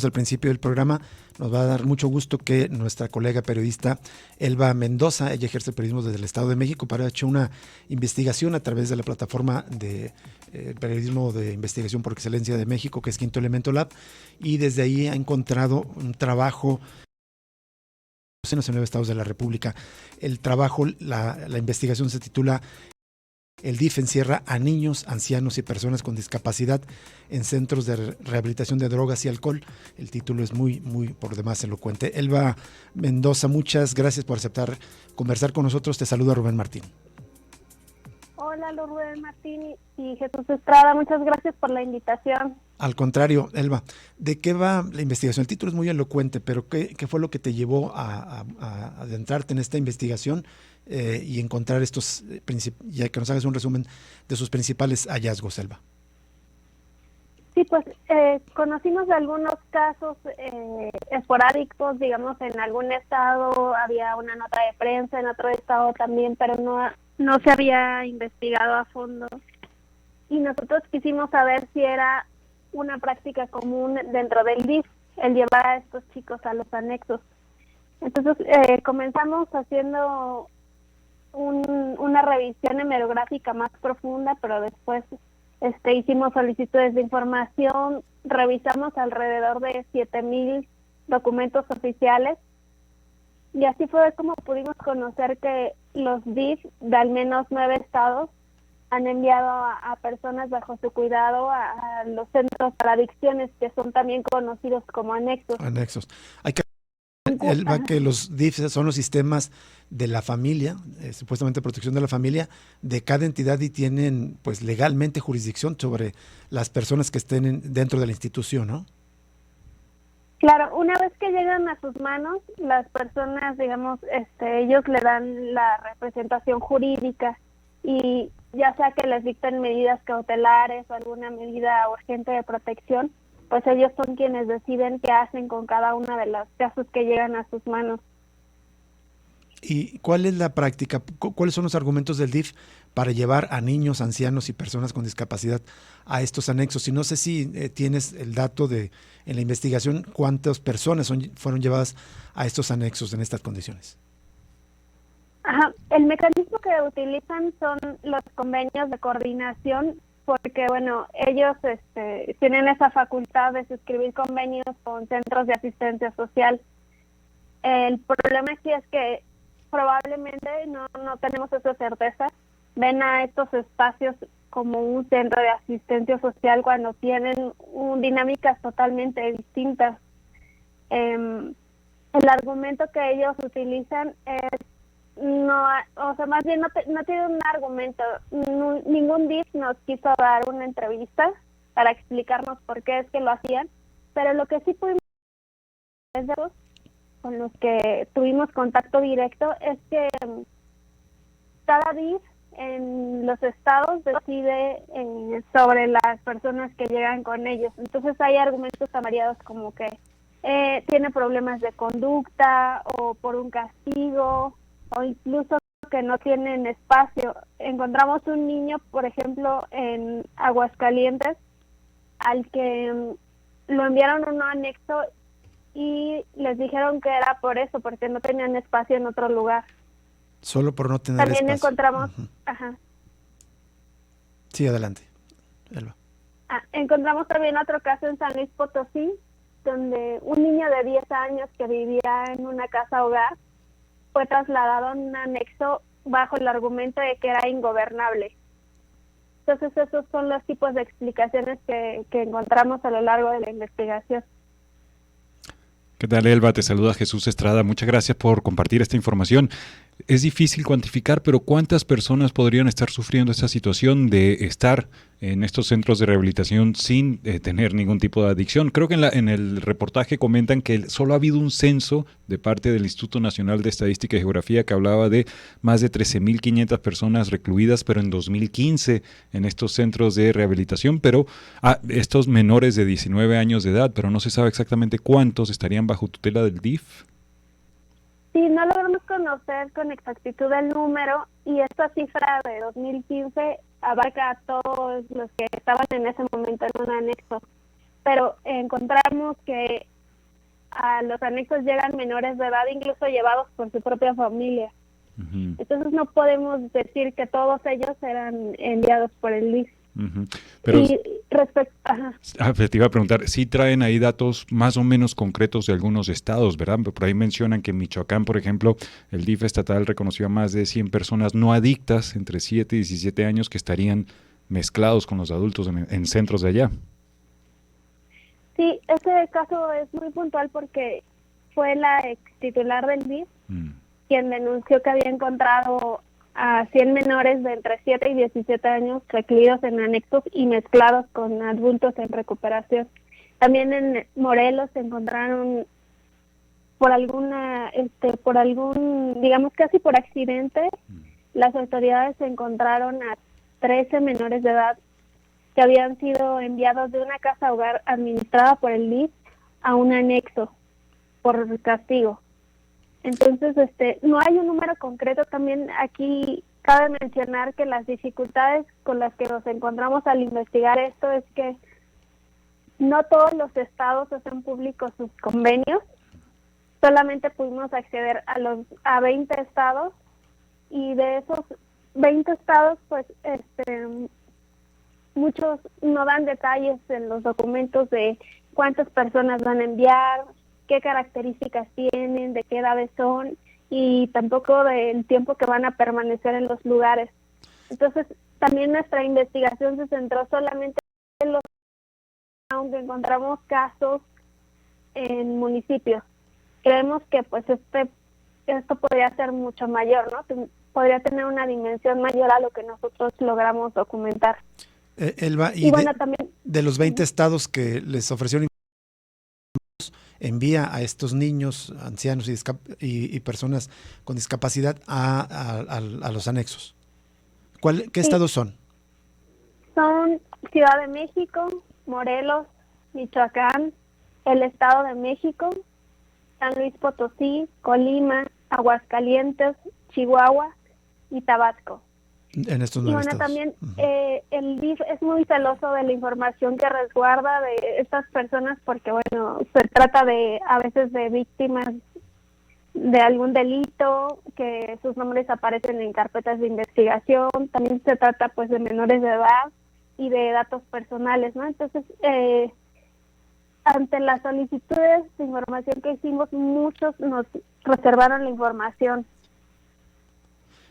Al principio del programa, nos va a dar mucho gusto que nuestra colega periodista Elba Mendoza, ella ejerce el periodismo desde el Estado de México, para haber hecho una investigación a través de la plataforma de periodismo de investigación por excelencia de México, que es Quinto Elemento Lab, y desde ahí ha encontrado un trabajo en los 9 estados de la República. El trabajo, la investigación se titula El DIF encierra a niños, ancianos y personas con discapacidad en centros de rehabilitación de drogas y alcohol. El título es muy por demás elocuente. Elba Mendoza, muchas gracias por aceptar conversar con nosotros. Te saluda Rubén Martín. Hola, Rubén Martín y Jesús Estrada, muchas gracias por la invitación. Al contrario, Elba, ¿de qué va la investigación? El título es muy elocuente, pero ¿qué fue lo que te llevó a adentrarte en esta investigación y encontrar estos, ya que nos hagas un resumen de sus principales hallazgos, Elba? Sí, pues conocimos algunos casos esporádicos, digamos, en algún estado había una nota de prensa, en otro estado también, pero no se había investigado a fondo. Y nosotros quisimos saber si era una práctica común dentro del DIF, el llevar a estos chicos a los anexos. Entonces comenzamos haciendo una revisión hemerográfica más profunda, pero después hicimos solicitudes de información, revisamos alrededor de 7,000 documentos oficiales, y así fue como pudimos conocer que los DIF de al menos 9 estados han enviado a personas bajo su cuidado a los centros para adicciones, que son también conocidos como anexos. Anexos. Hay que Elba, que los DIF son los sistemas de la familia, supuestamente protección de la familia, de cada entidad, y tienen pues legalmente jurisdicción sobre las personas que estén dentro de la institución, ¿no? Claro, una vez que llegan a sus manos, las personas, digamos, ellos le dan la representación jurídica, y ya sea que les dicten medidas cautelares o alguna medida urgente de protección, pues ellos son quienes deciden qué hacen con cada uno de los casos que llegan a sus manos. ¿Y cuál es la práctica? ¿Cuáles son los argumentos del DIF para llevar a niños, ancianos y personas con discapacidad a estos anexos? Y no sé si tienes el dato en la investigación cuántas personas fueron llevadas a estos anexos en estas condiciones. Ajá. El mecanismo que utilizan son los convenios de coordinación, porque bueno, ellos tienen esa facultad de suscribir convenios con centros de asistencia social. El problema aquí es que probablemente no tenemos esa certeza, ven a estos espacios como un centro de asistencia social cuando tienen dinámicas totalmente distintas. El argumento que ellos utilizan es más bien no tiene un argumento. Ningún DIF nos quiso dar una entrevista para explicarnos por qué es que lo hacían, pero lo que sí pudimos ver con los que tuvimos contacto directo es que cada DIF en los estados decide sobre las personas que llegan con ellos. Entonces hay argumentos tan variados como que tiene problemas de conducta o por un castigo, o incluso que no tienen espacio. Encontramos un niño, por ejemplo, en Aguascalientes, al que lo enviaron a un anexo y les dijeron que era por eso, porque no tenían espacio en otro lugar. Solo por no tener También espacio. encontramos... Uh-huh. Ajá. Sí, adelante, Elba. Encontramos también otro caso en San Luis Potosí, donde un niño de 10 años que vivía en una casa hogar fue trasladado a un anexo bajo el argumento de que era ingobernable. Entonces esos son los tipos de explicaciones que encontramos a lo largo de la investigación. ¿Qué tal, Elba? Te saluda Jesús Estrada. Muchas gracias por compartir esta información. Es difícil cuantificar, pero ¿cuántas personas podrían estar sufriendo esta situación de estar en estos centros de rehabilitación sin tener ningún tipo de adicción? Creo que en el reportaje comentan que solo ha habido un censo de parte del Instituto Nacional de Estadística y Geografía que hablaba de más de 13,500 personas recluidas, pero en 2015 en estos centros de rehabilitación, pero estos menores de 19 años de edad, pero no se sabe exactamente cuántos estarían bajo tutela del DIF. Sí, no logramos conocer con exactitud el número, y esta cifra de 2015 abarca a todos los que estaban en ese momento en un anexo. pero encontramos que a los anexos llegan menores de edad, incluso llevados por su propia familia. Ujú. Entonces no podemos decir que todos ellos eran enviados por el DIF. Ujú. Pero Y respecto, ajá, te iba a preguntar, sí traen ahí datos más o menos concretos de algunos estados, ¿verdad? Por ahí mencionan que en Michoacán, por ejemplo, el DIF estatal reconoció a más de 100 personas no adictas entre 7 y 17 años que estarían mezclados con los adultos en centros de allá. sí, ese caso es muy puntual porque fue la ex titular del DIF Mm. quien denunció que había encontrado a 100 menores de entre 7 y 17 años recluidos en anexos y mezclados con adultos en recuperación. También en Morelos se encontraron por algún, digamos casi por accidente, las autoridades encontraron a 13 menores de edad que habían sido enviados de una casa hogar administrada por el DIF a un anexo por castigo. Entonces, no hay un número concreto. También aquí cabe mencionar que las dificultades con las que nos encontramos al investigar esto es que no todos los estados hacen públicos sus convenios. Solamente pudimos acceder a 20 estados, y de esos 20 estados, pues, muchos no dan detalles en los documentos de cuántas personas van a enviar, qué características tienen, de qué edades son, y tampoco del tiempo que van a permanecer en los lugares. Entonces, también nuestra investigación se centró solamente en los, aunque encontramos casos en municipios. Creemos que pues esto podría ser mucho mayor, ¿no? Podría tener una dimensión mayor a lo que nosotros logramos documentar. Elba, Y bueno, también de los 20 estados que les ofrecieron, envía a estos niños, ancianos y personas con discapacidad a los anexos. ¿Qué sí, estados son? son Ciudad de México, Morelos, Michoacán, el Estado de México, San Luis Potosí, Colima, Aguascalientes, Chihuahua y Tabasco. En estos Y 9 bueno, estados. también el DIF es muy celoso de la información que resguarda de estas personas porque, bueno, se trata a veces de víctimas de algún delito, que sus nombres aparecen en carpetas de investigación. También se trata, pues, de menores de edad y de datos personales, ¿no? Entonces, ante las solicitudes de información que hicimos, muchos nos reservaron la información.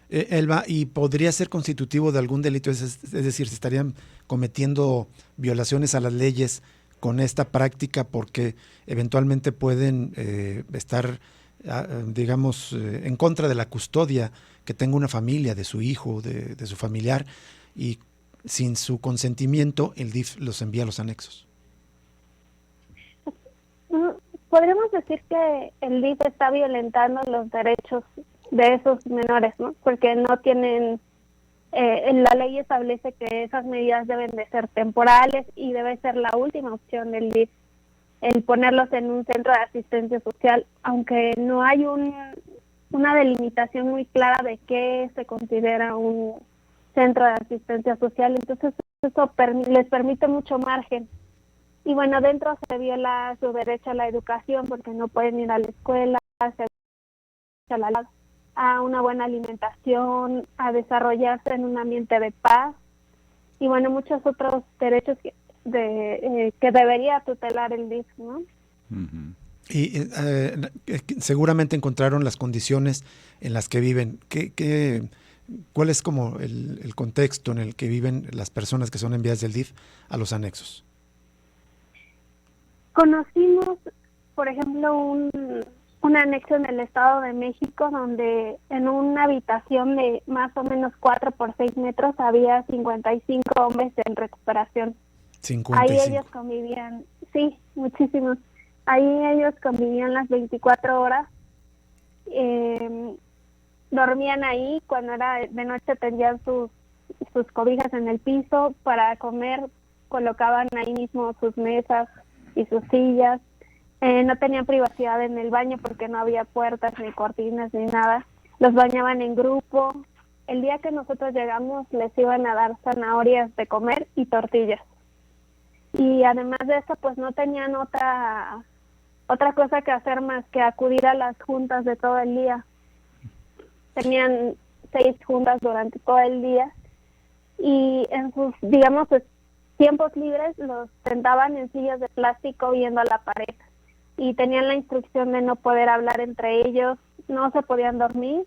Elba, ¿y podría ser constitutivo de algún delito? Es decir, ¿se estarían cometiendo violaciones a las leyes con esta práctica porque eventualmente pueden estar, digamos, en contra de la custodia que tenga una familia, de su hijo, de su familiar, y sin su consentimiento el DIF los envía a los anexos? Podríamos decir que el DIF está violentando los derechos de esos menores, ¿no? Porque no tienen, la ley establece que esas medidas deben de ser temporales y debe ser la última opción del DIF, el ponerlos en un centro de asistencia social, aunque no hay una delimitación muy clara de qué se considera un centro de asistencia social. Entonces eso les permite mucho margen. Y bueno, dentro se viola su derecho a la educación porque no pueden ir a la escuela, a una buena alimentación, a desarrollarse en un ambiente de paz, y bueno, muchos otros derechos que debería tutelar el DIF, ¿no? Uh-huh. Y seguramente encontraron las condiciones en las que viven. ¿Cuál es como el contexto en el que viven las personas que son enviadas del DIF a los anexos? Conocimos, por ejemplo, un anexo en el Estado de México donde en una habitación de más o menos 4 por 6 metros había 55 hombres en recuperación. 55. Ahí ellos convivían, sí, muchísimos. Ahí ellos convivían las 24 horas. Dormían ahí, cuando era de noche tendían sus cobijas en el piso. Para comer colocaban ahí mismo sus mesas y sus sillas. No tenían privacidad en el baño porque no había puertas ni cortinas ni nada. Los bañaban en grupo. El día que nosotros llegamos les iban a dar zanahorias de comer y tortillas. y además de eso pues no tenían otra cosa que hacer más que acudir a las juntas de todo el día. Tenían 6 juntas durante todo el día y en sus, digamos, pues, tiempos libres los sentaban en sillas de plástico viendo a la pared y tenían la instrucción de no poder hablar entre ellos, no se podían dormir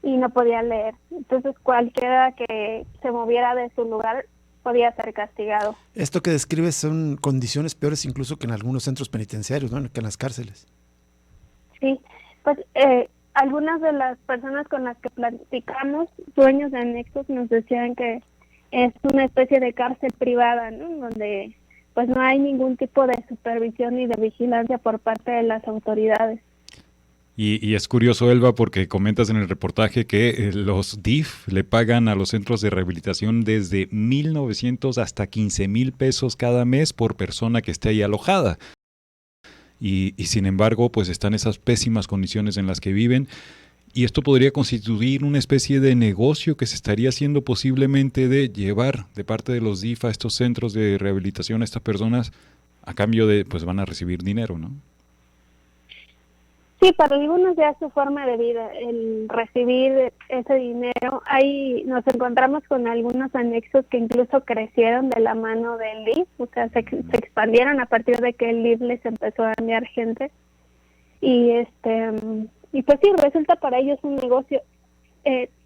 y no podían leer. Entonces cualquiera que se moviera de su lugar podía ser castigado. Esto que describes son condiciones peores incluso que en algunos centros penitenciarios, ¿no? Que en las cárceles. Sí, pues algunas de las personas con las que platicamos, dueños de anexos, nos decían que es una especie de cárcel privada, ¿no? Donde pues no hay ningún tipo de supervisión ni de vigilancia por parte de las autoridades. Y es curioso, Elba, porque comentas en el reportaje que los DIF le pagan a los centros de rehabilitación desde 1,900 hasta 15,000 pesos cada mes por persona que esté ahí alojada. Y sin embargo, pues están esas pésimas condiciones en las que viven. Y esto podría constituir una especie de negocio que se estaría haciendo posiblemente de llevar de parte de los DIF a estos centros de rehabilitación a estas personas a cambio de, pues van a recibir dinero, ¿no? Sí, para algunos ya es su forma de vida, el recibir ese dinero. Ahí nos encontramos con algunos anexos que incluso crecieron de la mano del DIF, o sea, se expandieron a partir de que el DIF les empezó a enviar gente. Y y pues sí, resulta para ellos un negocio.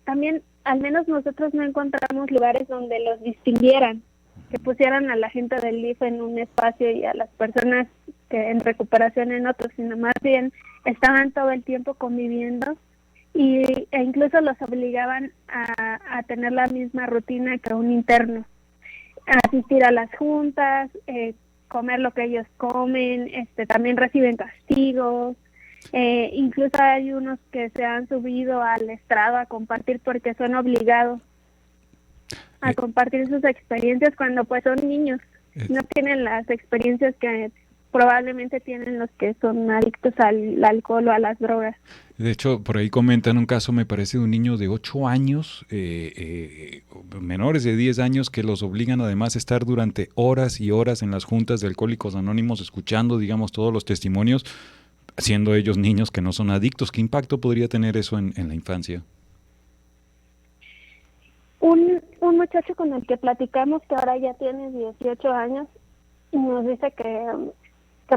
También, al menos nosotros no encontramos lugares donde los distinguieran, que pusieran a la gente del DIF en un espacio y a las personas que en recuperación en otro, sino más bien estaban todo el tiempo conviviendo e incluso los obligaban a tener la misma rutina que un interno, a asistir a las juntas, comer lo que ellos comen, también reciben castigos. Incluso hay unos que se han subido al estrado a compartir porque son obligados a compartir sus experiencias cuando pues son niños, no tienen las experiencias que probablemente tienen los que son adictos al alcohol o a las drogas. De hecho, por ahí comentan un caso, me parece, de un niño de 8 años, menores de 10 años, que los obligan además a estar durante horas y horas en las juntas de Alcohólicos Anónimos, escuchando, digamos, todos los testimonios, siendo ellos niños que no son adictos. ¿Qué impacto podría tener eso en la infancia? Un muchacho con el que platicamos, que ahora ya tiene 18 años, nos dice que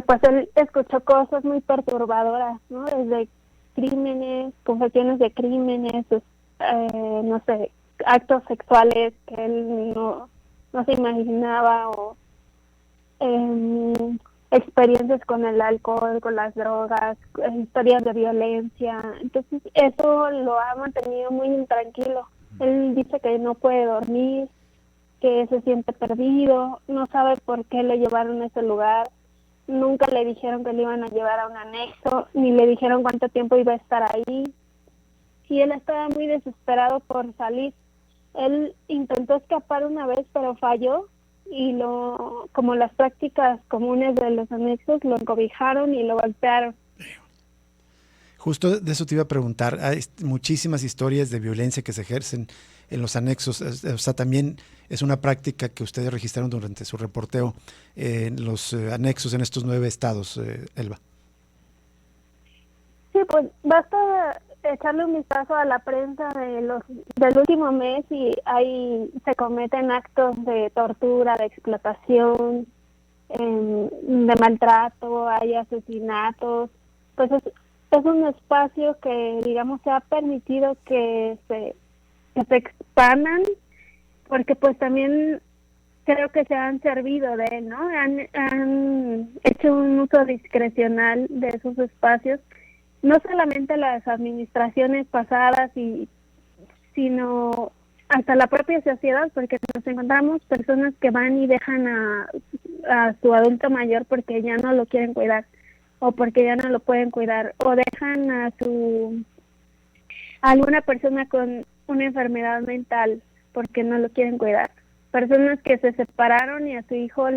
pues él escuchó cosas muy perturbadoras, ¿no? Desde crímenes, confesiones de crímenes, no sé, actos sexuales que él no se imaginaba, o experiencias con el alcohol, con las drogas, historias de violencia. Entonces eso lo ha mantenido muy intranquilo. Él dice que no puede dormir, que se siente perdido, no sabe por qué le llevaron a ese lugar, nunca le dijeron que le iban a llevar a un anexo, ni le dijeron cuánto tiempo iba a estar ahí, y él estaba muy desesperado por salir. Él intentó escapar una vez, pero falló, y como las prácticas comunes de los anexos, lo encobijaron y lo golpearon. Justo de eso te iba a preguntar. Hay muchísimas historias de violencia que se ejercen en los anexos. O sea, también es una práctica que ustedes registraron durante su reporteo en los anexos en estos 9 estados, Elba. Sí, pues basta echarle un vistazo a la prensa del último mes y ahí se cometen actos de tortura, de explotación, de maltrato, hay asesinatos. Pues es un espacio que, digamos, se ha permitido que se expandan, porque pues también creo que se han servido de él, ¿no? Han hecho un uso discrecional de esos espacios, no solamente las administraciones pasadas, sino hasta la propia sociedad, porque nos encontramos personas que van y dejan a su adulto mayor porque ya no lo quieren cuidar, o porque ya no lo pueden cuidar, o dejan a alguna persona con una enfermedad mental porque no lo quieren cuidar. Personas que se separaron y a su hijo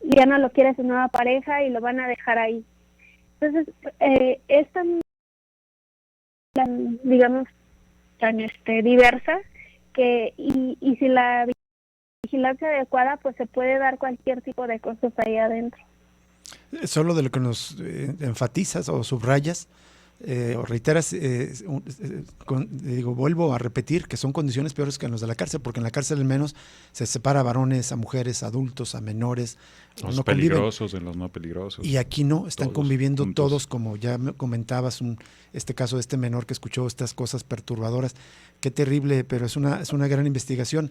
ya no lo quiere su nueva pareja y lo van a dejar ahí. Entonces, es tan, digamos, tan diversa que y si la vigilancia adecuada, pues se puede dar cualquier tipo de cosas ahí adentro. Solo de lo que nos enfatizas o subrayas o reiteras, vuelvo a repetir que son condiciones peores que en los de la cárcel, porque en la cárcel al menos se separa a varones, a mujeres, a adultos, a menores. Los no peligrosos de los no peligrosos. Y aquí no, están todos conviviendo juntos. todos, como ya me comentabas, este caso de este menor que escuchó estas cosas perturbadoras. Qué terrible, pero es una gran investigación.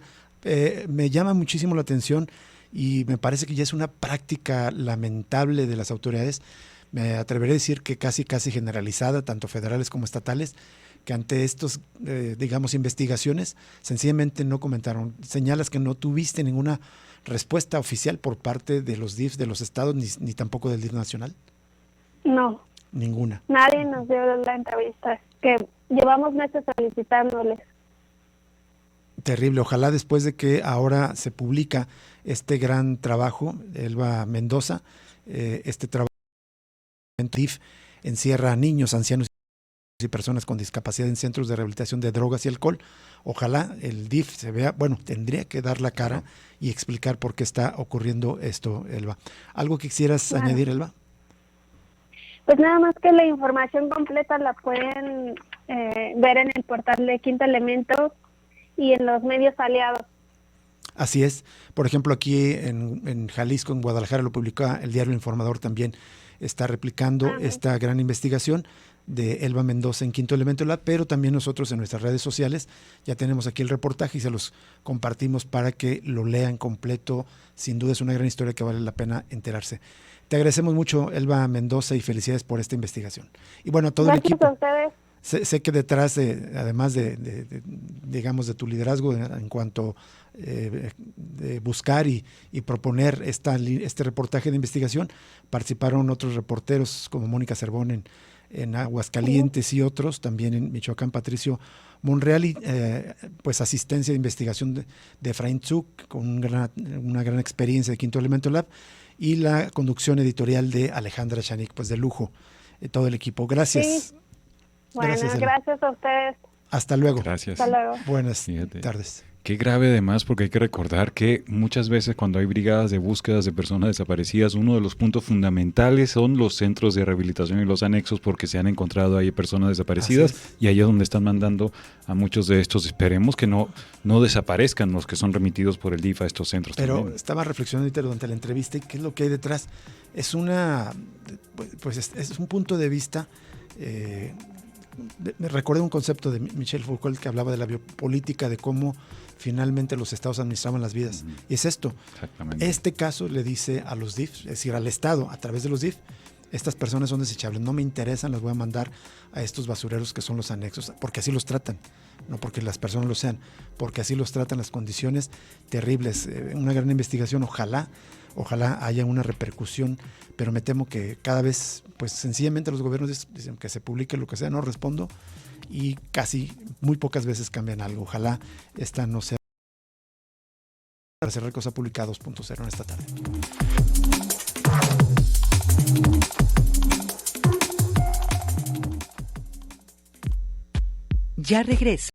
Me llama muchísimo la atención y me parece que ya es una práctica lamentable de las autoridades. Me atreveré a decir que casi generalizada, tanto federales como estatales, que ante estos, investigaciones, sencillamente no comentaron. Señalas que no tuviste ninguna respuesta oficial por parte de los DIFs de los estados, ni tampoco del DIF nacional. No. Ninguna. Nadie nos dio la entrevista, que llevamos meses solicitándoles. Terrible. Ojalá después de que ahora se publica este gran trabajo, Elba Mendoza, este trabajo DIF encierra a niños, ancianos y personas con discapacidad en centros de rehabilitación de drogas y alcohol. Ojalá el DIF se vea, tendría que dar la cara y explicar por qué está ocurriendo esto, Elba. ¿Algo que quisieras añadir, Elba? Pues nada más que la información completa la pueden ver en el portal de Quinto Elemento y en los medios aliados. Así es. Por ejemplo, aquí en Jalisco, en Guadalajara, lo publica el diario Informador también. Está replicando esta gran investigación de Elba Mendoza en Quinto Elemento Lab, pero también nosotros en nuestras redes sociales ya tenemos aquí el reportaje y se los compartimos para que lo lean completo. Sin duda es una gran historia que vale la pena enterarse. Te agradecemos mucho, Elba Mendoza, y felicidades por esta investigación. Y bueno, a todo Gracias el equipo. A ustedes. Sé que detrás, además de tu liderazgo en cuanto de buscar y proponer este reportaje de investigación, participaron otros reporteros como Mónica Cervón en Aguascalientes y otros, también en Michoacán, Patricio Monreal, y pues asistencia de investigación de Efraín Zuk, con una gran experiencia de Quinto Elemento Lab, y la conducción editorial de Alejandra Chanik, pues de lujo, todo el equipo. Gracias. Sí. Bueno, gracias a ustedes. Hasta luego. Gracias. Hasta luego. Buenas tardes. Qué grave además, porque hay que recordar que muchas veces cuando hay brigadas de búsquedas de personas desaparecidas, uno de los puntos fundamentales son los centros de rehabilitación y los anexos, porque se han encontrado ahí personas desaparecidas y ahí es donde están mandando a muchos de estos. Esperemos que no desaparezcan los que son remitidos por el DIF a estos centros. Pero también. Estaba reflexionando durante la entrevista y qué es lo que hay detrás. Es un punto de vista. Me recordé un concepto de Michel Foucault que hablaba de la biopolítica, de cómo finalmente los estados administraban las vidas. Y es esto. Exactamente. Este caso le dice a los DIF, es decir, al Estado, a través de los DIF, estas personas son desechables, no me interesan, las voy a mandar a estos basureros que son los anexos, porque así los tratan, no porque las personas lo sean, porque así los tratan, las condiciones terribles. Una gran investigación, ojalá haya una repercusión, pero me temo que cada vez, pues sencillamente los gobiernos dicen que se publique lo que sea, no respondo, y casi muy pocas veces cambian algo. Ojalá esta no sea para cerrar Cosa Pública 2.0 en esta tarde. Ya regreso.